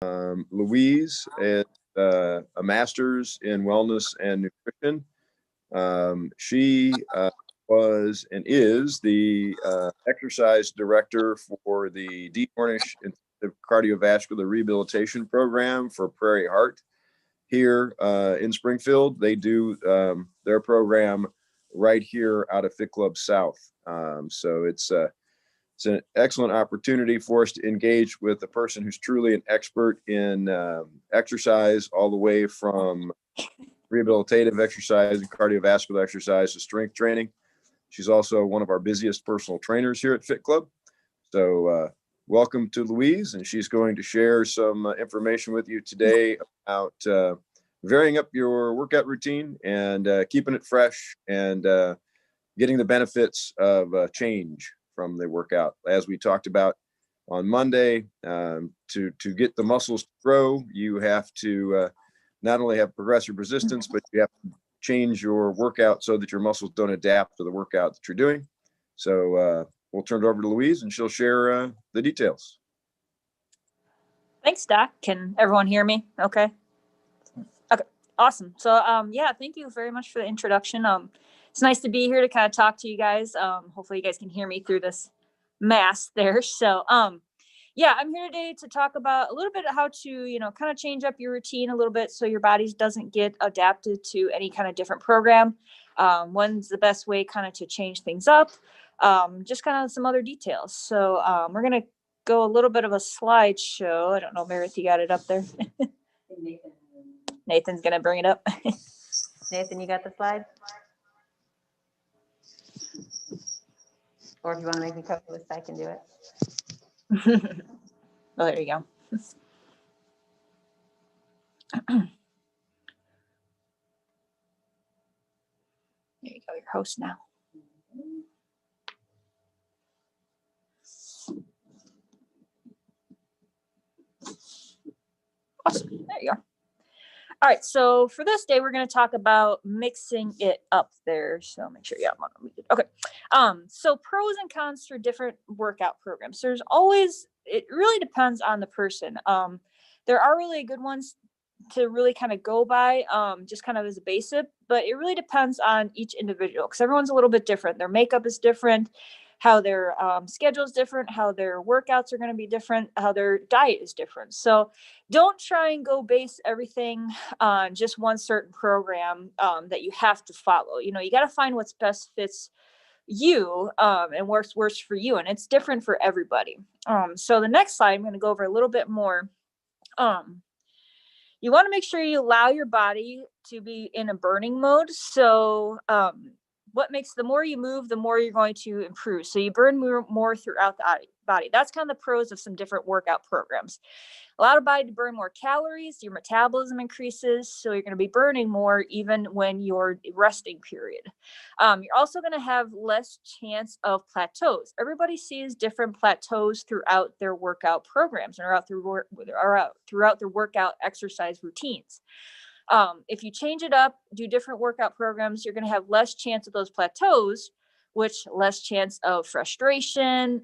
Louise is a master's in wellness and nutrition. She was and is the exercise director for the D. Cornish Intensive Cardiovascular Rehabilitation Program for Prairie Heart here in Springfield. They do their program right here out of Fit Club South. So it's an excellent opportunity for us to engage with a person who's truly an expert in exercise, all the way from rehabilitative exercise and cardiovascular exercise to strength training. She's also one of our busiest personal trainers here at Fit Club. So welcome to Louise, and she's going to share some information with you today about varying up your workout routine and keeping it fresh and getting the benefits of change from the workout. As we talked about on Monday, to get the muscles to grow, you have to not only have progressive resistance, but you have to change your workout so that your muscles don't adapt to the workout that you're doing. So we'll turn it over to Louise, and she'll share the details. Thanks, Doc. Can everyone hear me? Okay. Okay. Awesome. So, yeah, thank you very much for the introduction. It's nice to be here to kind of talk to you guys. Hopefully you guys can hear me through this mask there. So, yeah, I'm here today to talk about a little bit of how to, kind of change up your routine a little bit so your body doesn't get adapted to any kind of different program. When's the best way kind of to change things up? Just kind of some other details. So, we're going to go a little bit of a slideshow. I don't know, Meredith, you got it up there? Nathan's going to bring it up. Nathan, you got the slide? Or if you want to make me cover this, I can do it. Oh, there you go. There you go, your host now. Awesome. There you go. All right, so for this day, we're going to talk about mixing it up there. So make sure you have one. Okay. So pros and cons for different workout programs. There's always, it really depends on the person. There are really good ones to really kind of go by, just kind of as a basic, but it really depends on each individual because everyone's a little bit different. Their makeup is different, how their schedule is different, how their workouts are going to be different, how their diet is different. So don't try and go base everything on just one certain program that you have to follow. You got to find what's best fits you and works for you. And it's different for everybody. So the next slide, I'm going to go over a little bit more. You want to make sure you allow your body to be in a burning mode. So the more you move, the more you're going to improve. So you burn more throughout the body. That's kind of the pros of some different workout programs. Allow the body to burn more calories, your metabolism increases, so you're going to be burning more even when you're resting period. You're also going to have less chance of plateaus. Everybody sees different plateaus throughout their workout programs and throughout their workout exercise routines. If you change it up, do different workout programs, you're going to have less chance of those plateaus, which less chance of frustration,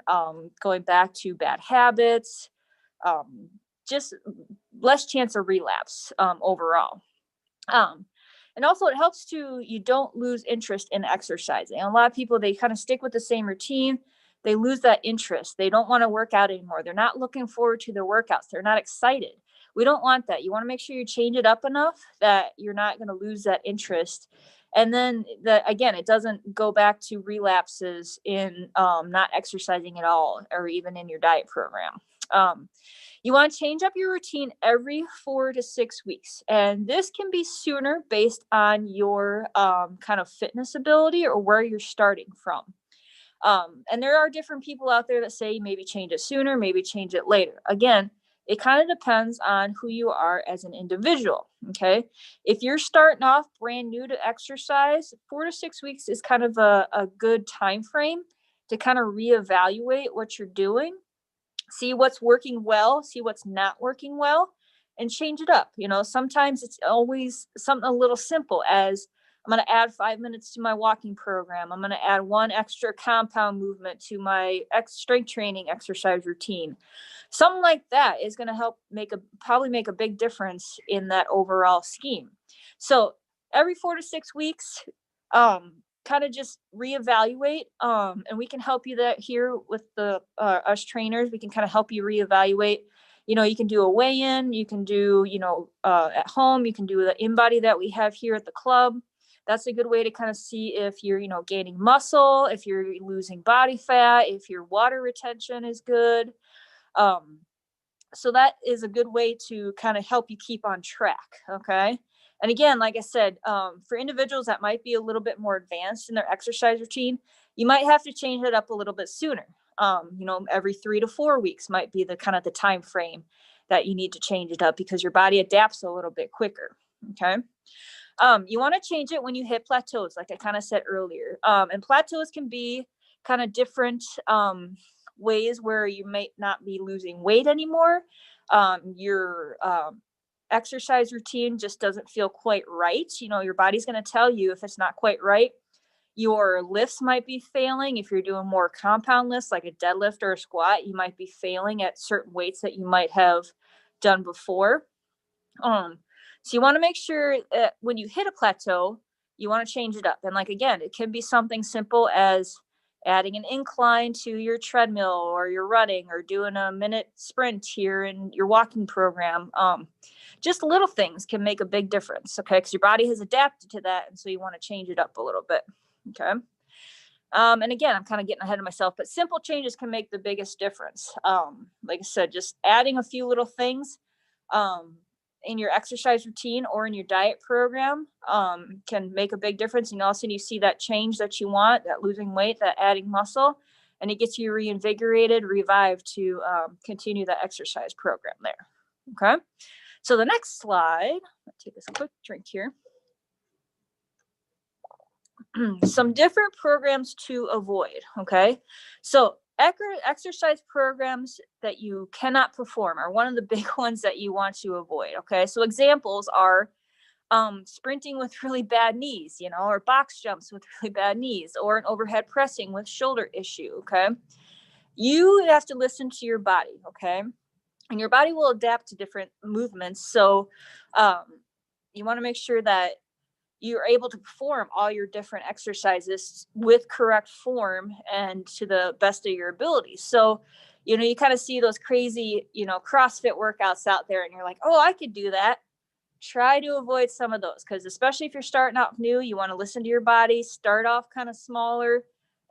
going back to bad habits, just less chance of relapse overall. And also it helps you don't lose interest in exercising. And a lot of people, they kind of stick with the same routine. They lose that interest. They don't want to work out anymore. They're not looking forward to their workouts. They're not excited. We don't want that. You want to make sure you change it up enough that you're not going to lose that interest. And then again, it doesn't go back to relapses in not exercising at all, or even in your diet program. You want to change up your routine every 4 to 6 weeks. And this can be sooner based on your kind of fitness ability or where you're starting from. And there are different people out there that say maybe change it sooner, maybe change it later. Again, it kind of depends on who you are as an individual. Okay. If you're starting off brand new to exercise, 4 to 6 weeks is kind of a good time frame to kind of reevaluate what you're doing, see what's working well, see what's not working well, and change it up. Sometimes it's always something a little simple as I'm going to add 5 minutes to my walking program. I'm going to add one extra compound movement to my strength training exercise routine. Something like that is going to help probably make a big difference in that overall scheme. So every 4 to 6 weeks, kind of just reevaluate, and we can help you that here with the us trainers. We can kind of help you reevaluate. You can do a weigh-in, you can do at home, you can do the in-body that we have here at the club. That's a good way to kind of see if you're gaining muscle, if you're losing body fat, if your water retention is good. So that is a good way to kind of help you keep on track. Okay. And again, like I said, for individuals that might be a little bit more advanced in their exercise routine, you might have to change it up a little bit sooner. Every 3 to 4 weeks might be the kind of the time frame that you need to change it up, because your body adapts a little bit quicker. Okay. You want to change it when you hit plateaus, like I kind of said earlier. And plateaus can be kind of different ways where you may not be losing weight anymore. Your exercise routine just doesn't feel quite right. Your body's going to tell you if it's not quite right. Your lifts might be failing. If you're doing more compound lifts, like a deadlift or a squat, you might be failing at certain weights that you might have done before. So you want to make sure that when you hit a plateau, you want to change it up. And again, it can be something simple as adding an incline to your treadmill, or you're running, or doing a minute sprint here in your walking program. Just little things can make a big difference. Okay. Because your body has adapted to that. And so you want to change it up a little bit. Okay. And again, I'm kind of getting ahead of myself, but simple changes can make the biggest difference. Like I said, just adding a few little things in your exercise routine or in your diet program can make a big difference. And all of a sudden you see that change that you want, that losing weight, that adding muscle, and it gets you reinvigorated, revived to continue the exercise program there. Okay. So the next slide, I'll take this quick drink here. Some different programs to avoid. Okay. So exercise programs that you cannot perform are one of the big ones that you want to avoid. Okay. So examples are sprinting with really bad knees, or box jumps with really bad knees, or an overhead pressing with shoulder issue. Okay. You have to listen to your body. Okay. And your body will adapt to different movements. So you want to make sure that you're able to perform all your different exercises with correct form and to the best of your ability. So, you kind of see those crazy, CrossFit workouts out there, and you're like, oh, I could do that. Try to avoid some of those, because especially if you're starting out new, you want to listen to your body, start off kind of smaller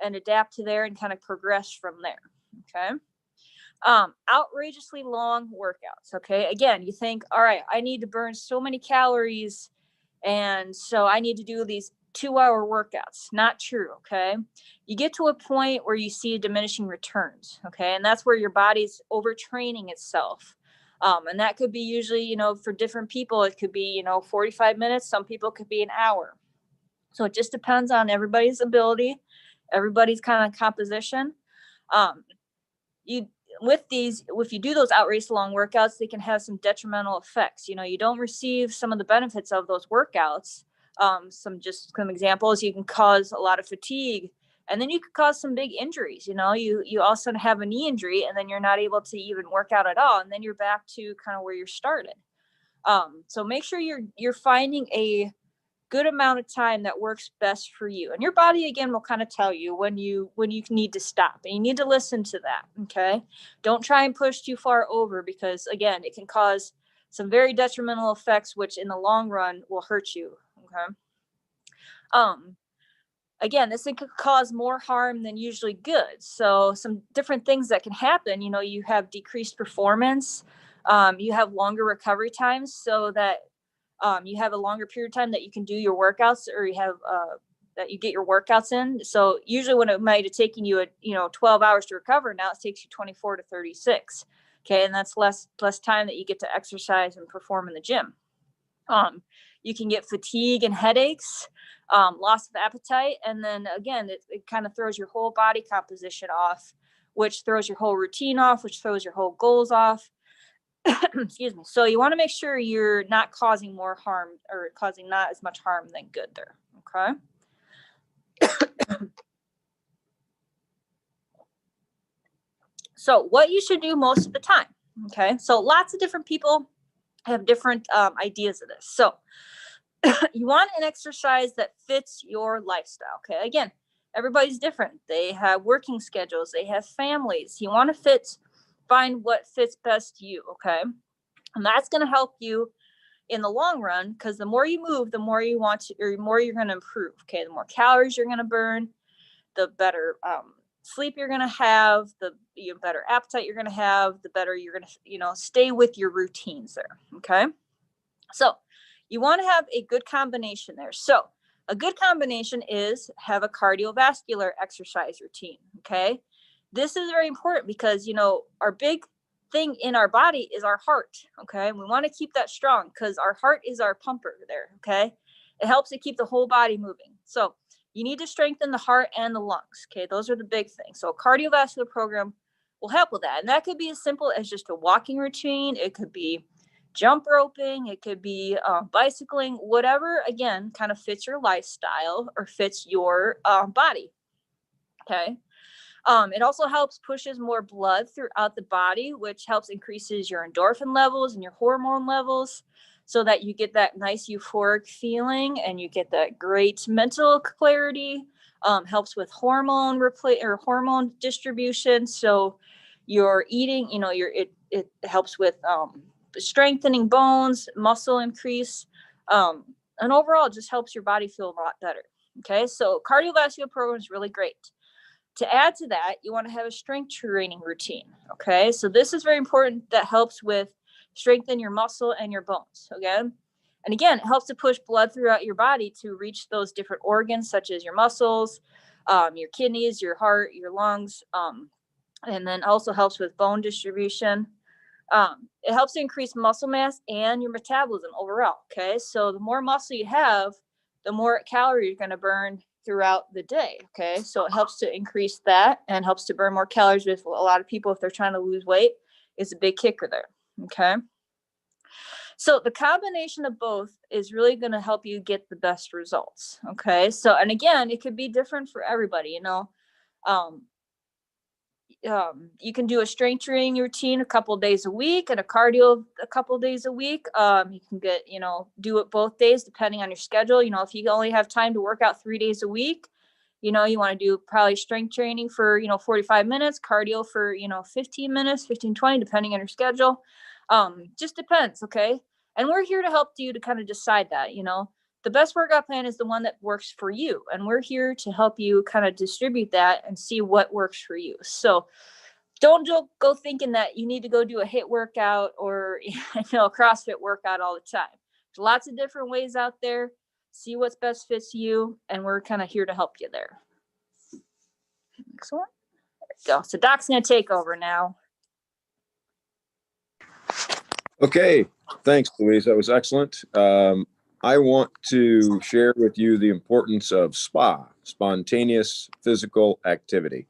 and adapt to there and kind of progress from there. Okay. Outrageously long workouts. Okay. Again, you think, all right, I need to burn so many calories, and so I need to do these 2-hour workouts. Not true. Okay. You get to a point where you see diminishing returns. Okay. And that's where your body's overtraining itself. And that could be usually, for different people, it could be, 45 minutes. Some people could be an hour. So it just depends on everybody's ability, everybody's kind of composition. If you do those outrageous long workouts, they can have some detrimental effects. You don't receive some of the benefits of those workouts. Some examples: you can cause a lot of fatigue, and then you could cause some big injuries. You also have a knee injury, and then you're not able to even work out at all, and then you're back to kind of where you started. So make sure you're finding a good amount of time that works best for you, and your body again will kind of tell you when you need to stop, and you need to listen to that. Okay. Don't try and push too far over, because again, it can cause some very detrimental effects, which in the long run will hurt you. Okay. Again, this thing could cause more harm than usually good. So some different things that can happen, you have decreased performance, you have longer recovery times, so that you have a longer period of time that you can do your workouts, or you have that you get your workouts in. So usually when it might have taken you 12 hours to recover, now it takes you 24 to 36. Okay. And that's less time that you get to exercise and perform in the gym. You can get fatigue and headaches, loss of appetite. And then again, it kind of throws your whole body composition off, which throws your whole routine off, which throws your whole goals off. Excuse me. So you want to make sure you're not causing more harm, or causing not as much harm than good there. Okay. So what you should do most of the time. Okay. So lots of different people have different ideas of this. So you want an exercise that fits your lifestyle. Okay. Again, everybody's different. They have working schedules, they have families. You want to find what fits best you. Okay. And that's going to help you in the long run, because the more you move, the more you want to, or the more you're going to improve. Okay. The more calories you're going to burn, the better sleep you're going to have, the better appetite you're going to have, the better you're going to, stay with your routines there. Okay. So you want to have a good combination there. So a good combination is have a cardiovascular exercise routine. Okay. This is very important because, our big thing in our body is our heart. Okay. And we want to keep that strong because our heart is our pumper there. Okay. It helps to keep the whole body moving. So you need to strengthen the heart and the lungs. Okay. Those are the big things. So a cardiovascular program will help with that. And that could be as simple as just a walking routine. It could be jump roping. It could be bicycling, whatever, again, kind of fits your lifestyle or fits your body. Okay. It also pushes more blood throughout the body, which helps increases your endorphin levels and your hormone levels so that you get that nice euphoric feeling and you get that great mental clarity. Helps with hormone distribution. So you're eating, it helps with strengthening bones, muscle increase, and overall it just helps your body feel a lot better. Okay. So cardiovascular program is really great. To add to that, you want to have a strength training routine. Okay. So this is very important. That helps with strengthen your muscle and your bones. Okay. And again, it helps to push blood throughout your body to reach those different organs, such as your muscles, your kidneys, your heart, your lungs. And then also helps with bone distribution. It helps to increase muscle mass and your metabolism overall. Okay. So the more muscle you have, the more calories you're going to burn throughout the day. Okay. So it helps to increase that and helps to burn more calories with a lot of people if they're trying to lose weight. Is a big kicker there. Okay. So the combination of both is really going to help you get the best results. Okay. So, and again, it could be different for everybody, you can do a strength training routine a couple of days a week and a cardio a couple of days a week. You can do it both days depending on your schedule. If you only have time to work out 3 days a week, you want to do probably strength training for, 45 minutes, cardio for, 15 minutes, 15, 20, depending on your schedule. Just depends. Okay. And we're here to help you to kind of decide that, the best workout plan is the one that works for you. And we're here to help you kind of distribute that and see what works for you. So don't go thinking that you need to go do a HIIT workout or, a CrossFit workout all the time. There's lots of different ways out there. See what's best fits you. And we're kind of here to help you there. Next one. There we go. So Doc's going to take over now. Okay. Thanks, Louise. That was excellent. I want to share with you the importance of SPA, spontaneous physical activity.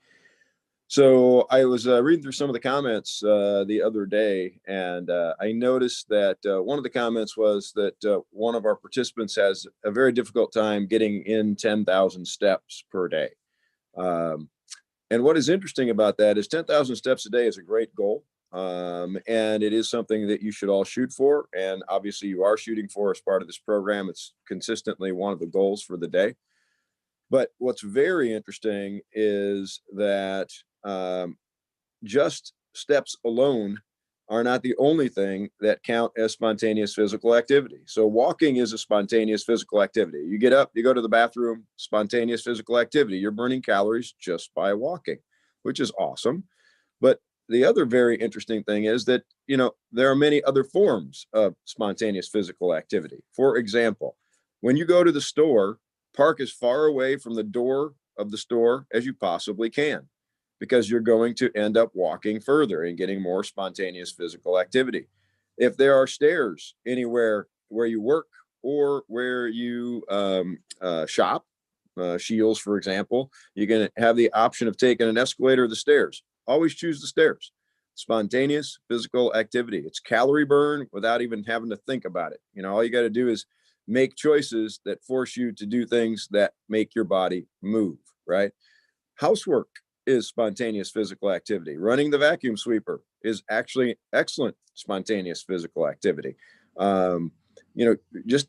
So I was reading through some of the comments the other day, and I noticed that one of the comments was that one of our participants has a very difficult time getting in 10,000 steps per day. And what is interesting about that is 10,000 steps a day is a great goal. And it is something that you should all shoot for. And obviously you are shooting for as part of this program. It's consistently one of the goals for the day. But what's very interesting is that just steps alone are not the only thing that count as spontaneous physical activity. So walking is a spontaneous physical activity. You get up, you go to the bathroom, spontaneous physical activity. You're burning calories just by walking, which is awesome. But the other very interesting thing is that, there are many other forms of spontaneous physical activity. For example, when you go to the store, park as far away from the door of the store as you possibly can, because you're going to end up walking further and getting more spontaneous physical activity. If there are stairs anywhere where you work or where you shop, Shields, for example, you can have the option of taking an escalator or the stairs. Always choose the stairs. Spontaneous physical activity. It's calorie burn without even having to think about it. All you got to do is make choices that force you to do things that make your body move, right? Housework is spontaneous physical activity. Running the vacuum sweeper is actually excellent spontaneous physical activity. You know, just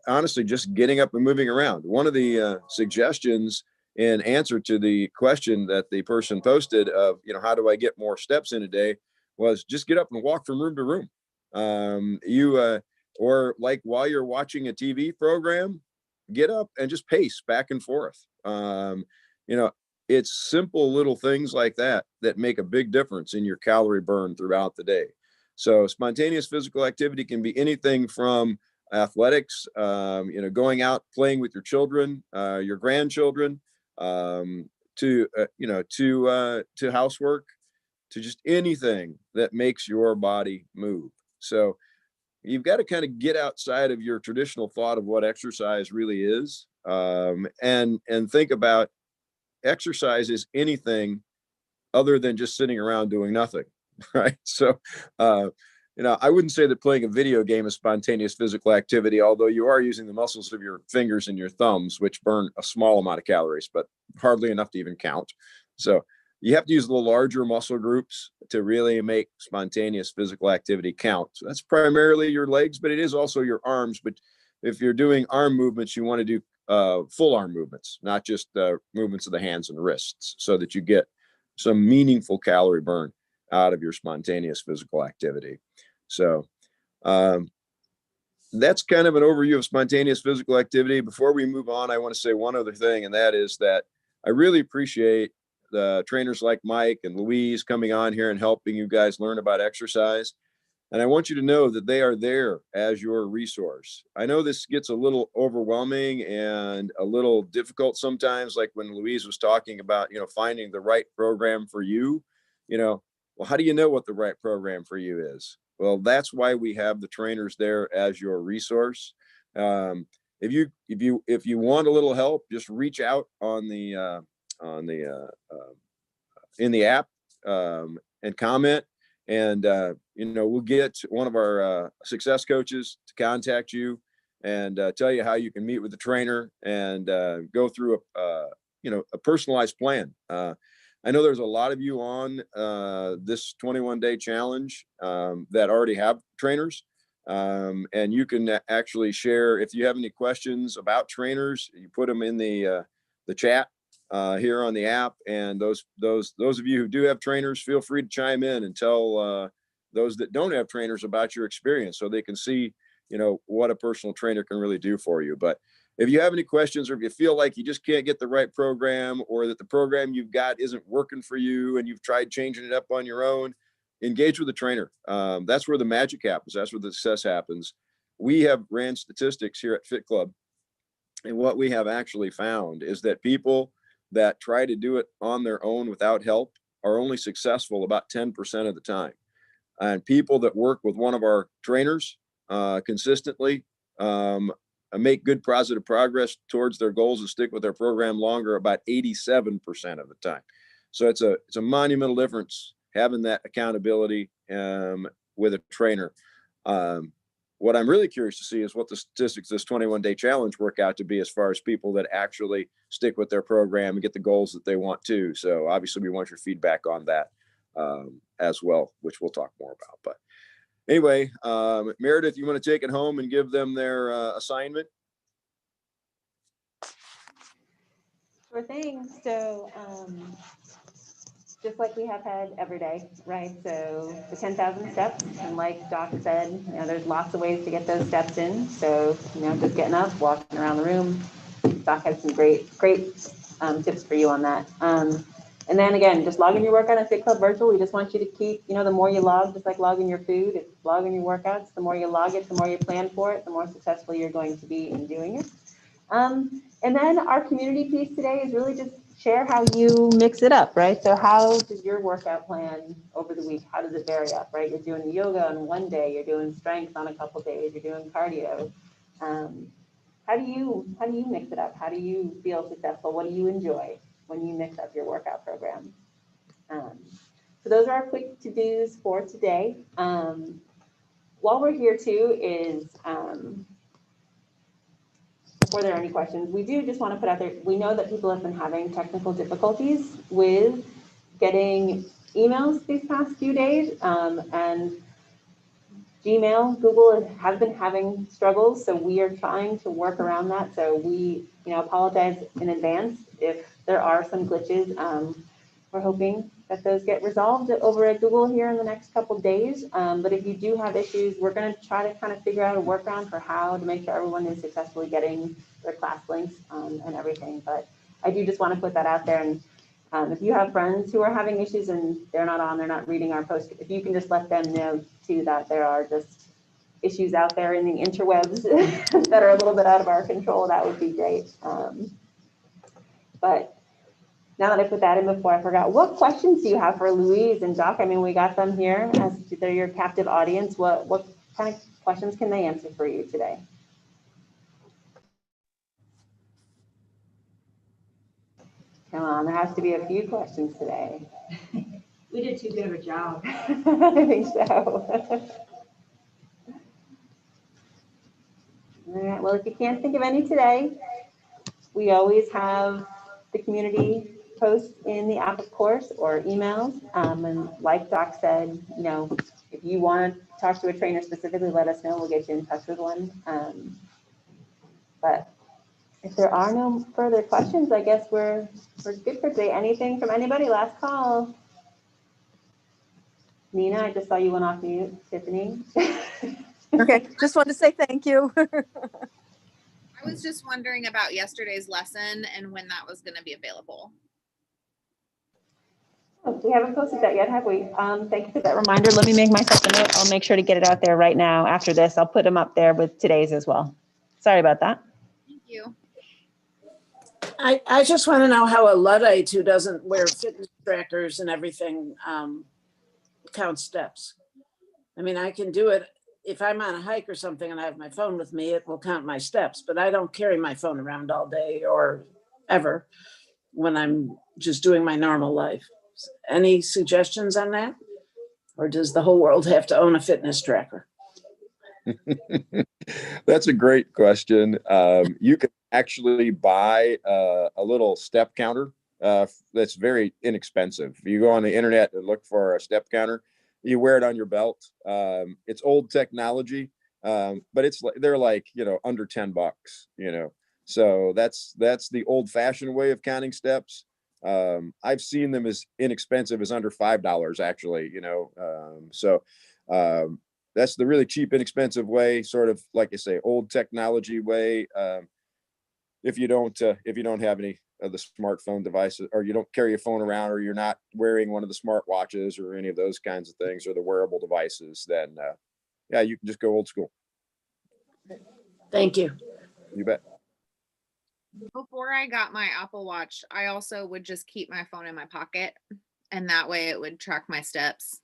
honestly, just getting up and moving around. One of the suggestions in answer to the question that the person posted of, you know, how do I get more steps in a day, was just get up and walk from room to room. Or like while you're watching a TV program, get up and just pace back and forth. You know, it's simple little things like that that make a big difference in your calorie burn throughout the day. So spontaneous physical activity can be anything from athletics, you know, going out playing with your children, your grandchildren, to you know, to housework, to just anything that makes your body move. So you've got to kind of get outside of your traditional thought of what exercise really is, and think about exercise is anything other than just sitting around doing nothing, right? So, you know, I wouldn't say that playing a video game is spontaneous physical activity, although you are using the muscles of your fingers and your thumbs, which burn a small amount of calories, but hardly enough to even count. So you have to use the larger muscle groups to really make spontaneous physical activity count. So that's primarily your legs, but it is also your arms. But if you're doing arm movements, you want to do full arm movements, not just movements of the hands and wrists, so that you get some meaningful calorie burn out of your spontaneous physical activity. So that's kind of an overview of spontaneous physical activity. Before we move on, I want to say one other thing, and that is that I really appreciate the trainers like Mike and Louise coming on here and helping you guys learn about exercise. And I want you to know that they are there as your resource. I know this gets a little overwhelming and a little difficult sometimes, like when Louise was talking about, you know, finding the right program for you. You know, well, how do you know what the right program for you is? Well, that's why we have the trainers there as your resource. If you want a little help, just reach out on the in the app, and comment, and you know, we'll get one of our success coaches to contact you and tell you how you can meet with the trainer and go through a you know, a personalized plan. I know there's a lot of you on this 21-day challenge that already have trainers, and you can actually share if you have any questions about trainers. You put them in the chat here on the app, and those of you who do have trainers, feel free to chime in and tell those that don't have trainers about your experience, so they can see, you know, what a personal trainer can really do for you. But if you have any questions, or if you feel like you just can't get the right program, or that the program you've got isn't working for you and you've tried changing it up on your own, engage with a trainer. That's where the magic happens. That's where the success happens. We have ran statistics here at Fit Club, and what we have actually found is that people that try to do it on their own without help are only successful about 10% of the time. And people that work with one of our trainers consistently make good positive progress towards their goals and stick with their program longer about 87% of the time. So it's a monumental difference having that accountability with a trainer. What I'm really curious to see is what the statistics of this 21-day challenge work out to be, as far as people that actually stick with their program and get the goals that they want to. So obviously we want your feedback on that as well, which we'll talk more about. But anyway, Meredith, you want to take it home and give them their assignment? Sure thing. So just like we have had every day, right? So the 10,000 steps, and like Doc said, you know, there's lots of ways to get those steps in. So, you know, just getting up, walking around the room. Doc has some great tips for you on that. And then again, just logging your workout at Fit Club Virtual. We just want you to keep, you know, the more you log, just like logging your food, it's logging your workouts. The more you log it, the more you plan for it, the more successful you're going to be in doing it. And then our community piece today is really just share how you mix it up, right? So how does your workout plan over the week, how does it vary up, right? You're doing yoga on one day, you're doing strength on a couple days, you're doing cardio. How do you mix it up? How do you feel successful? What do you enjoy when you mix up your workout program? So those are our quick to-dos for today. While we're here too is before there are any questions, we do just want to put out there, we know that people have been having technical difficulties with getting emails these past few days, and Gmail, Google has been having struggles, so we are trying to work around that. So we, apologize in advance if there are some glitches. We're hoping that those get resolved over at Google here in the next couple of days. But if you do have issues, we're going to try to kind of figure out a workaround for how to make sure everyone is successfully getting their class links and everything. But I do just want to put that out there. And if you have friends who are having issues and they're not reading our post, if you can just let them know too that there are just issues out there in the interwebs that are a little bit out of our control, that would be great. But now that I put that in before I forgot, what questions do you have for Louise and Doc? I mean, we got them here as they're your captive audience. What kind of questions can they answer for you today? Come on, there has to be a few questions today. We did too good of a job. I think so. All right, well, if you can't think of any today, we always have the community posts in the app, of course, or emails. And like Doc said, if you want to talk to a trainer specifically, let us know. We'll get you in touch with one. But if there are no further questions, I guess we're good for today. Anything from anybody? Last call. Nina, I just saw you went off mute. Tiffany. Okay, just wanted to say thank you. I was just wondering about yesterday's lesson and when that was going to be available. Oh, we haven't posted that yet, have we? Thank you for that reminder. Let me make myself a note. I'll make sure to get it out there right now after this. I'll put them up there with today's as well. Sorry about that. Thank you. I just want to know how a Luddite who doesn't wear fitness trackers and everything counts steps. I mean, I can do it if I'm on a hike or something and I have my phone with me, it will count my steps, but I don't carry my phone around all day or ever when I'm just doing my normal life. Any suggestions on that? Or does the whole world have to own a fitness tracker? That's a great question. You can actually buy a little step counter that's very inexpensive. You go on the internet and look for a step counter. You wear it on your belt. It's old technology, but they're like under $10. So that's the old-fashioned way of counting steps. I've seen them as inexpensive as under $5 actually. So that's the really cheap, inexpensive way, sort of like I say, old technology way. If you don't have any of the smartphone devices, or you don't carry a phone around, or you're not wearing one of the smart watches or any of those kinds of things, or the wearable devices, then yeah, you can just go old school. Thank you. You bet. Before I got my Apple Watch, I also would just keep my phone in my pocket, and that way it would track my steps.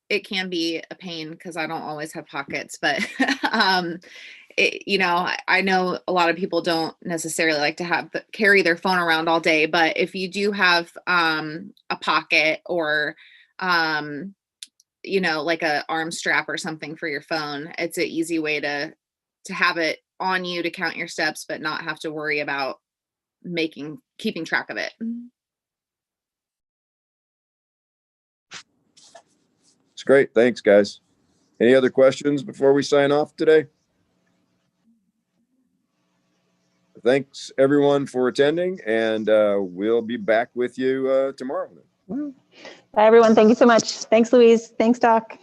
It can be a pain because I don't always have pockets, but I know a lot of people don't necessarily like to carry their phone around all day, but if you do have a pocket or like a arm strap or something for your phone, it's an easy way to have it on you to count your steps, but not have to worry about keeping track of it. It's great. Thanks, guys. Any other questions before we sign off today? Thanks everyone for attending, and we'll be back with you tomorrow. Bye everyone. Thank you so much. Thanks, Louise. Thanks, Doc.